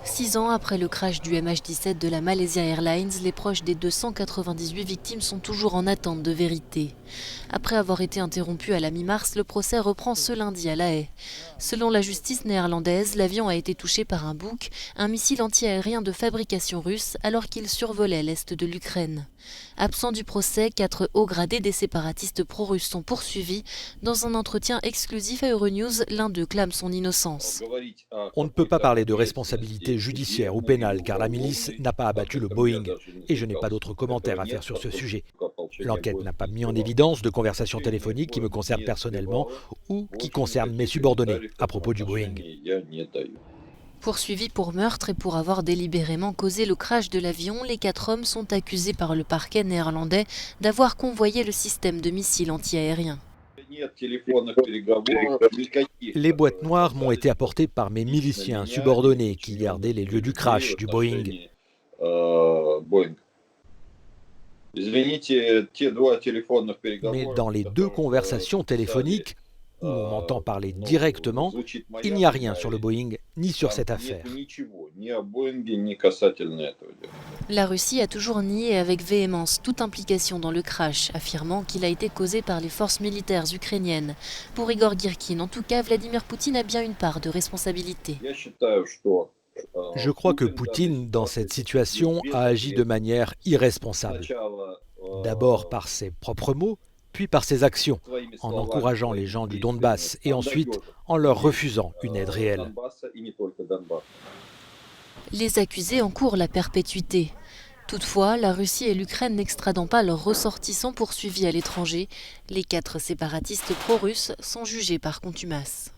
6 ans après le crash du MH17 de la Malaysia Airlines, les proches des 298 victimes sont toujours en attente de vérité. Après avoir été interrompu à la mi-mars, le procès reprend ce lundi à La Haye. Selon la justice néerlandaise, l'avion a été touché par un Buk, un missile anti-aérien de fabrication russe, alors qu'il survolait l'est de l'Ukraine. Absents du procès, 4 hauts gradés des séparatistes pro-russes sont poursuivis. Dans un entretien exclusif à Euronews, l'un d'eux clame son innocence. On ne peut pas parler de responsabilité judiciaire ou pénale car la milice n'a pas abattu le Boeing et je n'ai pas d'autres commentaires à faire sur ce sujet. L'enquête n'a pas mis en évidence de conversations téléphoniques qui me concernent personnellement ou qui concernent mes subordonnés à propos du Boeing. Poursuivis pour meurtre et pour avoir délibérément causé le crash de l'avion, les 4 hommes sont accusés par le parquet néerlandais d'avoir convoyé le système de missiles anti-aériens. Les boîtes noires m'ont été apportées par mes miliciens subordonnés qui gardaient les lieux du crash du Boeing. Mais dans les 2 conversations téléphoniques, où on m'entend parler directement, il n'y a rien sur le Boeing ni sur cette affaire. La Russie a toujours nié avec véhémence toute implication dans le crash, affirmant qu'il a été causé par les forces militaires ukrainiennes. Pour Igor Girkin, en tout cas, Vladimir Poutine a bien une part de responsabilité. Je crois que Poutine, dans cette situation, a agi de manière irresponsable. D'abord par ses propres mots, puis par ses actions, en encourageant les gens du Donbass et ensuite en leur refusant une aide réelle. Les accusés encourent la perpétuité. Toutefois, la Russie et l'Ukraine n'extradant pas leurs ressortissants poursuivis à l'étranger, les 4 séparatistes pro-russes sont jugés par contumace.